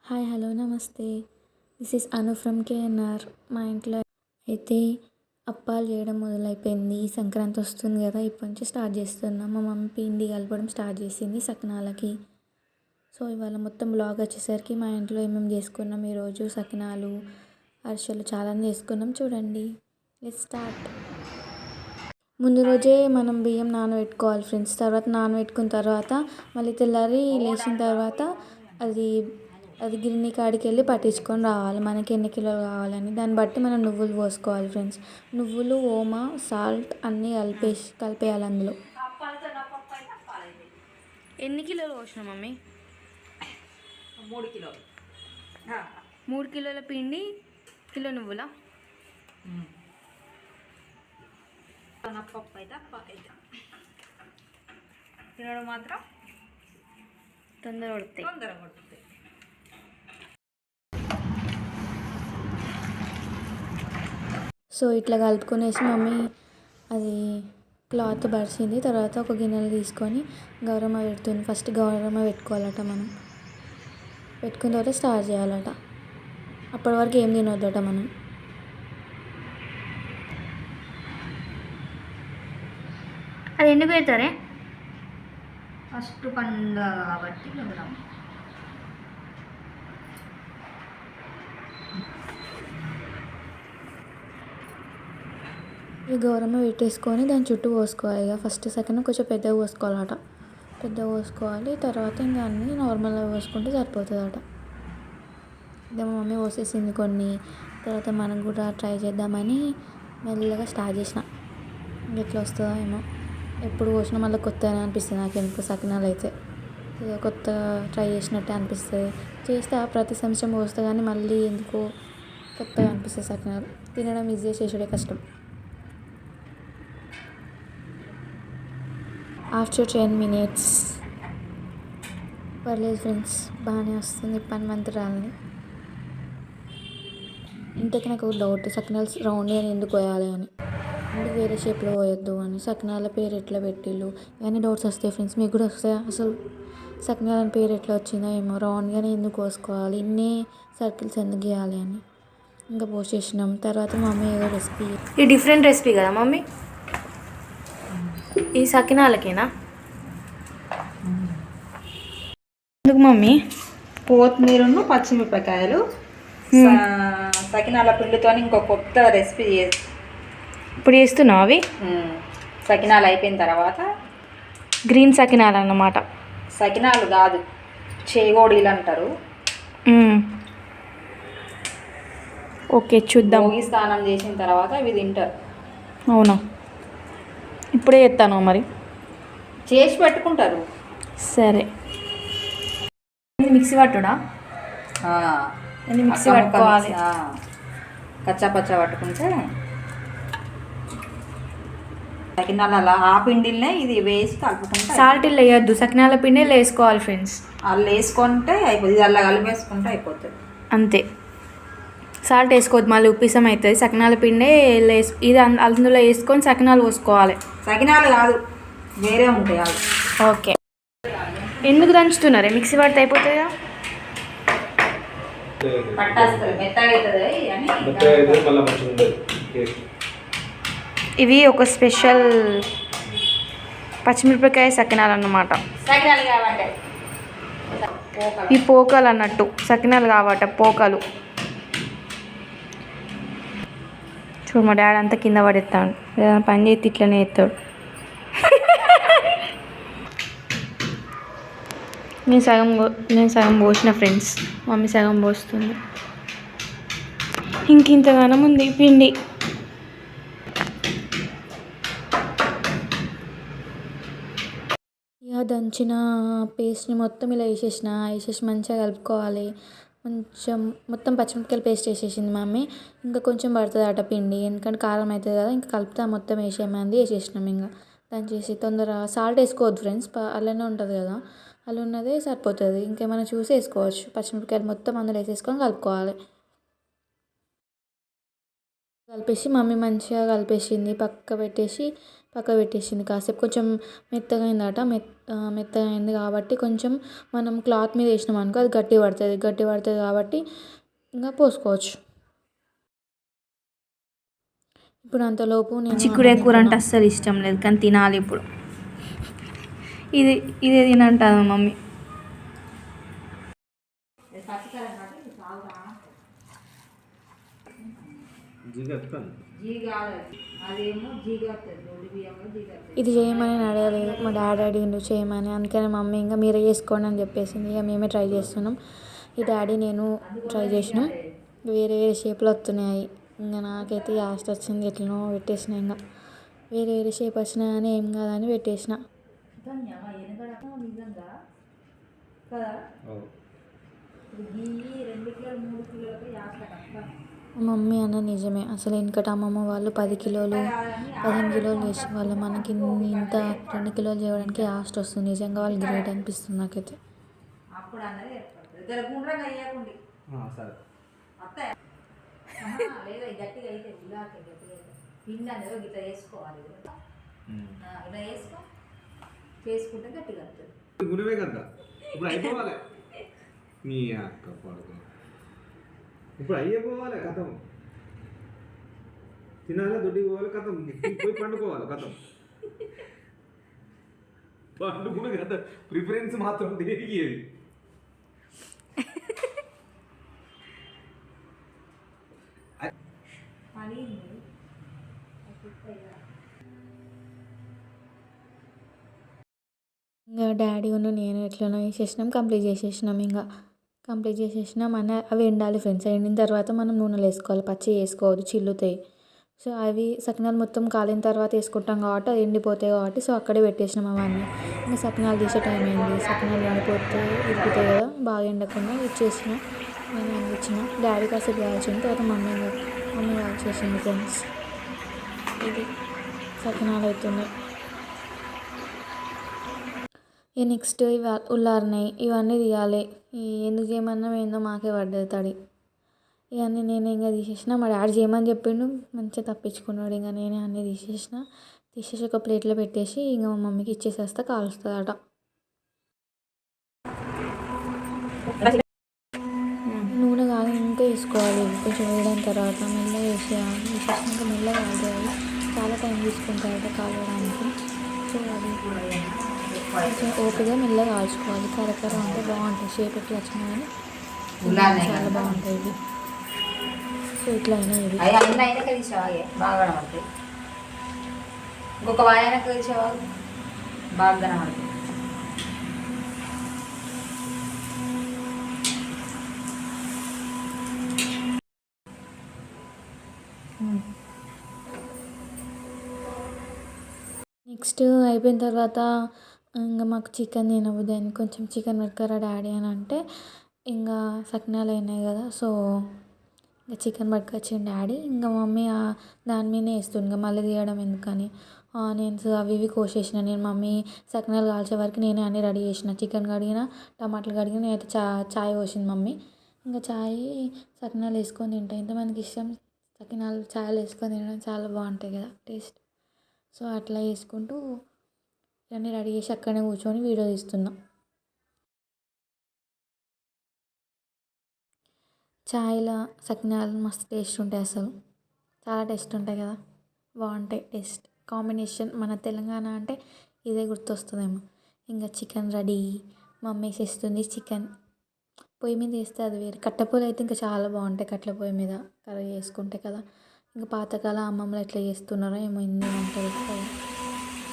Hi hello నమస్తే. This is Anu from KNR. మా ఇంట్లో అయితే అప్పాలు చేయడం మొదలైపోయింది. ఈ సంక్రాంతి వస్తుంది కదా, ఇప్పటి నుంచి స్టార్ట్ చేస్తున్నాం. మా మమ్మీ పిండి కలపడం స్టార్ట్ చేసింది సకినాలకి. సో ఇవాళ మొత్తం బ్లాగ్ వచ్చేసరికి మా ఇంట్లో ఏమేమి చేసుకున్నాం ఈరోజు. సకినాలు, అరిసెలు చాలా చేసుకున్నాం, చూడండి. Let's start. ముందు రోజే మనం బియ్యం నానబెట్టుకోవాలి ఫ్రెండ్స్. తర్వాత నానబెట్టుకున్న తర్వాత మళ్ళీ తెల్లారి లేచిన తర్వాత అది గిన్నె కాడికి వెళ్ళి పట్టించుకొని రావాలి, మనకి ఎన్ని కిలోలు కావాలని. దాన్ని బట్టి మనం నువ్వులు పోసుకోవాలి ఫ్రెండ్స్. నువ్వులు, ఓమా, సాల్ట్ అన్నీ కలిపేయాలి అందులో. ఎన్ని కిలోలు పోసిన మమ్మీ? 3 కిలోలు. 3 కిలోల పిండి, కిలో నువ్వులా? పప్పు అయితే అప్పకైతే తినడం మాత్రం తొందరగా కొడుతుంది. సో ఇట్లా కలుపుకొనేసి మమ్మీ అది క్లాత్ పరిచింది. తర్వాత ఒక గిన్నెలు తీసుకొని గౌరమ్మ పెడుతుంది. ఫస్ట్ గౌరమ్మ పెట్టుకోవాలట మనం. పెట్టుకున్న తర్వాత స్టార్ట్ చేయాలట. అప్పటి వరకు ఏం తినొద్దట మనం. అది ఎందుకు పెడతారే? ఫస్ట్ పండుగ కాబట్టి గౌరమ్మ. ఈ గౌరమ్మ పెట్టేసుకొని దాని చుట్టూ పోసుకోవాలి. ఇక ఫస్ట్ సెకండ్ కొంచెం పెద్దగా పోసుకోవాలట. పెద్దగా పోసుకోవాలి. తర్వాత ఇంకా అన్నీ నార్మల్గా పోసుకుంటే సరిపోతుందట. ఇదే మా మమ్మీ పోసేసింది కొన్ని. తర్వాత మనం కూడా ట్రై చేద్దామని మెల్లగా స్టార్ట్ చేసిన. ఎట్లా వస్తుందో ఏమో. ఎప్పుడు పోసినా మళ్ళీ కొత్తగా అనిపిస్తుంది నాకు. ఎందుకు సకినాలు అయితే ఏదో కొత్తగా ట్రై చేసినట్టే అనిపిస్తుంది. చేస్తే ప్రతి సంవత్సరం పోస్తే కానీ మళ్ళీ ఎందుకో కొత్తగా అనిపిస్తుంది సకినాలు. తినడం ఈజీగా, చేసుడే కష్టం. ఆఫ్టర్ 10 minutes పర్లేదు ఫ్రెండ్స్, బాగానే వస్తుంది పనిమంతురాలని. ఇంతకీ నాకు ఒక డౌట్, సకినాలు రౌండ్ అని ఎందుకు పోయాలి అని, ఎందుకు వేరే షేప్లో పోయొద్దు అని. సకినాల పేరు ఎట్లా పెట్టిళ్ళు ఇవన్నీ డౌట్స్ వస్తాయి ఫ్రెండ్స్. మీకు కూడా వస్తాయా? అసలు సకినాల పేరు ఎట్లా వచ్చిందో ఏమో. రౌండ్గానే ఎందుకు కోసుకోవాలి, ఇన్ని సర్కిల్స్ ఎందుకు గీయాలి అని. ఇంకా పోసేసినాం. తర్వాత మా మమ్మీ ఏదో రెసిపీ, ఈ డిఫరెంట్ రెసిపీ కదా మమ్మీ? ఈ సకినాలకేనా? ఎందుకు మమ్మీ? కొత్తిమీరను పచ్చిమిరపకాయలు, సకినాల పిండితో ఇంకో కొత్త రెసిపీ ఇప్పుడు చేస్తున్నావు అవి? సకినాలు అయిపోయిన తర్వాత గ్రీన్ సకినాలు అన్నమాట. సకినాలు కాదు, చేగోడీలు అంటారు. ఓకే, చూద్దాం. భోగి స్నానం చేసిన తర్వాత ఇవి తింటారు. అవునా? ఇప్పుడే చేస్తాను మరి. చేసి పెట్టుకుంటారు. సరే. మిక్సీ పట్టుడా? మిక్సీ పట్టుకోవాలి. కచ్చా పచ్చా పట్టుకుంటే సకినాలు అలా ఆ పిండిలనే ఇది వేసి కలుపుకుంటే. సాల్ట్ వేయద్దు, సకినాల పిండి వేసుకోవాలి ఫ్రెండ్స్. అలా వేసుకుంటే అయిపోతుంది. ఇది అలా కలిపేసుకుంటే అయిపోతుంది అంతే. సాల్ట్ వేసుకోవద్దు, మళ్ళీ ఉప్పిసం అవుతుంది. సకినాల పిండి ఇది అందులో వేసుకొని సకినాలు పోసుకోవాలి. సకినాలు కాదు, వేరే ఉంటాయి అవి. ఓకే. ఎందుకు దంచుతున్నారే? మిక్సీ పడితే అయిపోతుందా? పట్టేస్తుంది, మెత్తగా అవుతుంది అని. ఇవి ఒక స్పెషల్ పచ్చిమిరపకాయ సకినాలు అన్నమాట. సకినాలు కాబట్టి ఈ పోకలు అన్నట్టు, సకినాలు కాబట్టి పోకలు. చూడు, మా డాడీ అంతా కింద పడేస్తాడు. ఏదైనా పని చేస్తే ఇట్లనే ఎత్తాడు. నేను సగం పోసిన ఫ్రెండ్స్, మమ్మీ సగం పోస్తుంది. ఇంతగానం ఉంది పిండి. ఇక దంచిన పేస్ట్ని మొత్తం ఇలా వేసేసి మంచిగా కలుపుకోవాలి. మొత్తం పచ్చిమిరపకాయలు పేస్ట్ వేసేసింది మమ్మీ. ఇంకా కొంచెం పడుతుంది అట పిండి, ఎందుకంటే కారం అవుతుంది కదా. ఇంకా కలుపుతా మొత్తం వేసేయమంది, వేసేసినాం. ఇంకా దంచేసి తొందర సాల్ట్ వేసుకోవద్దు ఫ్రెండ్స్, అలానే ఉంటుంది కదా, అలా ఉన్నదే సరిపోతుంది. ఇంకేమైనా చూసి వేసుకోవచ్చు. పచ్చిమిరపకాయలు మొత్తం అందులో వేసేసుకొని కలుపుకోవాలి. కలిపేసి మమ్మీ మంచిగా కలిపేసింది. పక్క పెట్టేసి పక్క పెట్టేసింది. కాసేపు కొంచెం మెత్తగా అయిందట. మెత్తగా అయింది కాబట్టి కొంచెం మనం క్లాత్ మీద వేసినాం అనుకో అది గట్టి పడుతుంది కాబట్టి ఇంకా పోసుకోవచ్చు. ఇప్పుడు అంతలోపు నేను చిక్కుడు కూర అంటే అస్సలు ఇష్టం లేదు కానీ తినాలి ఇప్పుడు. ఇదే తినంటుంది మమ్మీ. ఇది చేయమని నేను అడగలేదు, మా డాడీ అడిగిండు చేయమని. అందుకని మమ్మీ ఇంకా మీరే చేసుకోండి అని చెప్పేసింది. ఇక మేమే ట్రై చేస్తున్నాం. ఈ డాడీ నేను ట్రై చేసినాం. వేరే వేరే షేప్లు వస్తున్నాయి. ఇంకా నాకైతే లాస్ట్ వచ్చింది ఎట్లనో పెట్టేసిన. ఇంకా వేరే వేరే షేప్ వచ్చినా కానీ ఏం కాదని పెట్టేసిన. మమ్మీ అన్న నిజమే. అసలు వెనకట అమ్మమ్మ వాళ్ళు 10 కిలోలు 15 కిలోలు చేసేవాళ్ళు. మనకి ఇంత 2 కిలోలు చేయడానికి లాస్ట్ వస్తుంది. నిజంగా వాళ్ళు గ్రేట్ అనిపిస్తుంది నాకైతే. చేసుకుంటే గట్టిగా వస్తుంది. ఇప్పుడు అయిపోవాలి నీ అక్క పడుకో. ఇప్పుడు అయిపోవాలి కథం. తినాలి, దొడ్డికి పోవాలి, కథం పోయి పండుకోవాలి, కథం పండుకునే కదా. ప్రిఫరెన్స్ మాత్రం దేనికి అది. ఇంకా డాడీ ఉన్న నేను ఎట్లనో వేసేసినాం, కంప్లీట్ చేసేసినాం. అని అవి ఎండాలి ఫ్రెండ్స్. ఎండిన తర్వాత మనం నూనెలో వేసుకోవాలి, పచ్చి వేసుకోవద్దు, చిల్లుతాయి. సో అవి సకినాలు మొత్తం కాలిన తర్వాత వేసుకుంటాం కాబట్టి అది ఎండిపోతాయి కాబట్టి సో అక్కడే పెట్టేసినాం అవన్నీ. ఇంకా సకినాలు తీసే టైం అయింది. సకినాలు ఎండిపోతే ఇరుగుతాయి కదా, బాగా ఎండకుండా ఇచ్చేసిన. నేను ఇచ్చిన డాడీ కాసేపు కాల్చిన తర్వాత మమ్మీ కాల్చేసింది ఫ్రెండ్స్. ఇది సకినాలు అవుతున్నాయి. ఇక నెక్స్ట్ ఇవి ఉల్లారినాయి, ఇవన్నీ తీయాలి. ఎందుకు చేయమన్నా ఏందో మాకే పడ్డది తడి. ఇవన్నీ నేనే ఇంకా తీసేసిన. మా డాడీ చేయమని చెప్పిండు, మంచిగా తప్పించుకున్నాడు. ఇంకా నేనే అన్నీ తీసేసి ఒక ప్లేట్లో పెట్టేసి ఇంకా మా మమ్మీకి ఇచ్చేసేస్తే కాలుస్తుందట. నూనె కాదు ఇంకా వేసుకోవాలి. కొంచెం వేడైన తర్వాత మెల్లగా వేసేసినాక మెల్లగా కాలుతుంది. చాలా టైం తీసుకుంటారట కాలడానికి. సో అది కొంచెం ఓపిగా మెల్లగా కాల్చుకోవాలి. కరకర అంటే బాగుంటుంది. షేప్ ఎట్లా వచ్చినా కానీ చాలా బాగుంటుంది ఇది. సో ఇట్లా అయినా ఇది బాగా కనబడుతుంది. ఇంకొక వాయనకు కలిసేవా బాగా కనబడుతుంది. నెక్స్ట్ అయిపోయిన తర్వాత ఇంకా మాకు చికెన్ తినబుద్ది అయింది. కొంచెం చికెన్ పట్టుకురా డాడీ అని అంటే ఇంకా సకినాలు అయినాయి కదా. సో ఇంకా చికెన్ పట్టుకొచ్చిండు డాడీ. ఇంకా మమ్మీ దాని మీదనే వేస్తుంది. ఇంకా మళ్ళీ తీయడం ఎందుకని ఆనియన్స్ అవి ఇవి కోసేసిన నేను. మమ్మీ సకినాలు కాల్చే వరకు నేనే అన్నీ రెడీ చేసిన. చికెన్ కడిగిన, టమాటాలు కడిగిన, నేనైతే చాయ్ పోసింది మమ్మీ. ఇంకా చాయ్ సకినాలు వేసుకొని తింటా. ఎంతమందికి ఇష్టం సకినాలు చాయలు వేసుకొని తినడం, చాలా బాగుంటాయి కదా టేస్ట్. సో అట్లా వేసుకుంటూ ఇవన్నీ రెడీ చేసి అక్కడనే కూర్చొని వీడియో తీస్తున్నా. చాయ్లో సకినాలు మస్తు టేస్ట్ ఉంటాయి. అసలు చాలా టేస్ట్ ఉంటాయి కదా, బాగుంటాయి టేస్ట్ కాంబినేషన్. మన తెలంగాణ అంటే ఇదే గుర్తొస్తుందేమో. ఇంకా చికెన్ రెడీ, మమ్మీ వేసేస్తుంది చికెన్. పొయ్యి మీద వేస్తే అది వేరే. కట్టెపొయ్యిలు అయితే ఇంకా చాలా బాగుంటాయి. కట్టెల పొయ్యి మీద కర్రీ చేసుకుంటే కదా. ఇంకా పాతకాలం అమ్మమ్మలు ఎట్లా చేస్తున్నారో ఏమో ఇన్ని వంటలు.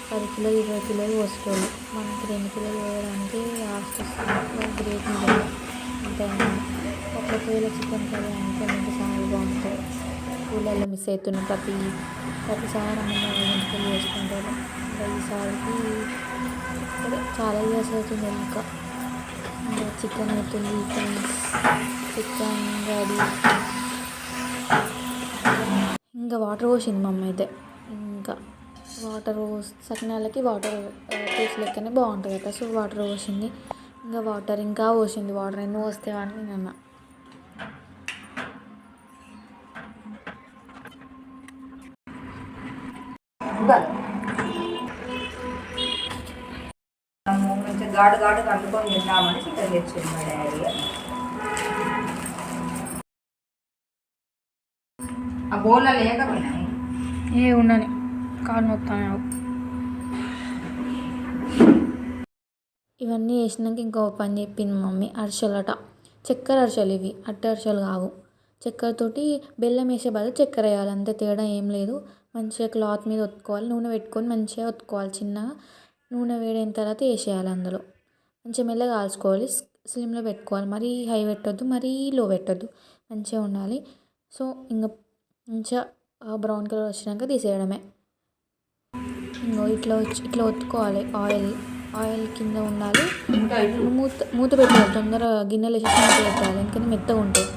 10 కిలోలు 20 కిలోలు పోసేటోళ్ళు. మనకి 2 కిలోలు పోయడానికి లాస్ట్ వస్తుంది. గ్రేట్ నిజంగా. ఇంకా కట్టెల పొయ్యిలో చికెన్ కర్రీ అంటే ఇంకా చాలా బాగుంటుంది. ఊళ్ళల్లో మిస్ అవుతున్నాం. ప్రతిసారి అమ్మమ్మ వాళ్ళ ఇంటికి చేసుకుంటారు. ఇంకా ఈసారికి చాలా ఇయర్స్ అవుతుంది. ఇంకా చికెన్ అవుతుంది ఫ్రెండ్స్. Chicken ready. ఇంకా వాటర్ పోసింది మమ్మీ అయితే. ఇంకా వాటర్ సకినాలకి వాటర్ టేస్ట్ లెక్కనే బాగుంటుంది కదా. సో వాటర్ పోసింది. ఇంకా వాటర్ ఇంకా పోసింది. వాటర్ ఎన్ని పోస్తేవని నేను అన్నా. ఘాటు ఘాటు కలుపుకొని తిందామని చికెన్ తెచ్చింది మా డాడీ. ఆ బోల్లో లేకపోయినాయి. ఏ ఉండని కాలు మొత్తం. ఇవన్నీ వేసినాక ఇంకో పని చెప్పింది మమ్మీ. అరిసెలట, చక్కెర అరిసెలు ఇవి, అట్ట అరిసెలు కావు. చక్కెరతోటి బెల్లం వేసే బదులు చక్కెర వేయాలి, అంతే, తేడా ఏం లేదు. మంచిగా క్లాత్ మీద ఒత్తుకోవాలి, నూనె పెట్టుకొని మంచిగా ఒత్తుకోవాలి చిన్నగా. నూనె వేడైన తర్వాత వేసేయాలి అందులో, మంచిగా మెల్లగా కాల్చుకోవాలి. స్లిమ్లో పెట్టుకోవాలి, మరీ హై పెట్టొద్దు, మరీ లో పెట్టొద్దు, మంచిగా ఉండాలి. సో ఇంకా మంచిగా బ్రౌన్ కలర్ వచ్చినాక తీసేయడమే. ఇంకో ఇట్లా ఒత్తుకోవాలి. ఆయిల్ కింద ఉండాలి. మూత పెట్టాలి, తొందరగా గిన్నెలు వేసేసి మూత పెట్టాలి, ఎందుకంటే మెత్తగా ఉంటాయి.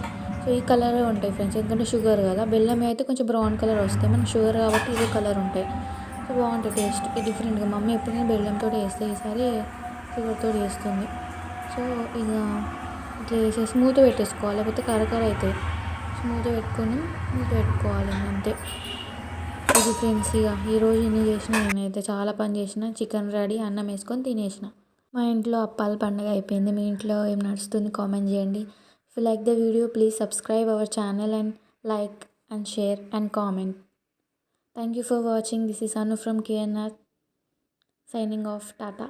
సో ఈ కలరే ఉంటాయి ఫ్రెండ్స్, ఎందుకంటే షుగర్ కదా. బెల్లం అయితే కొంచెం బ్రౌన్ కలర్ వస్తాయి, మనకి షుగర్ కాబట్టి ఇదే కలర్ ఉంటాయి. సో బాగుంటుంది టేస్ట్ డిఫరెంట్గా. మమ్మీ ఎప్పుడైనా బెల్లంతో వేస్తే, ఈసారి షుగర్తో వేస్తుంది. సో ఇక ఇట్లా వేసేసి మూత పెట్టేసుకోవాలి, లేకపోతే కరకర అవుతాయి. మూత పెట్టుకోవాలి అంతే. ఇది ఫ్రెండ్స్, ఇక ఈరోజు ఇన్ని చేసిన, నేనైతే చాలా పని చేసిన. చికెన్ రెడీ, అన్నం వేసుకొని తినేసిన. మా ఇంట్లో అప్పాల పండుగ అయిపోయింది. మీ ఇంట్లో ఏం నడుస్తుంది కామెంట్ చేయండి. If you like the video please subscribe our channel and like and share and comment. Thank you for watching. This is Anu from KNR signing off. Tata.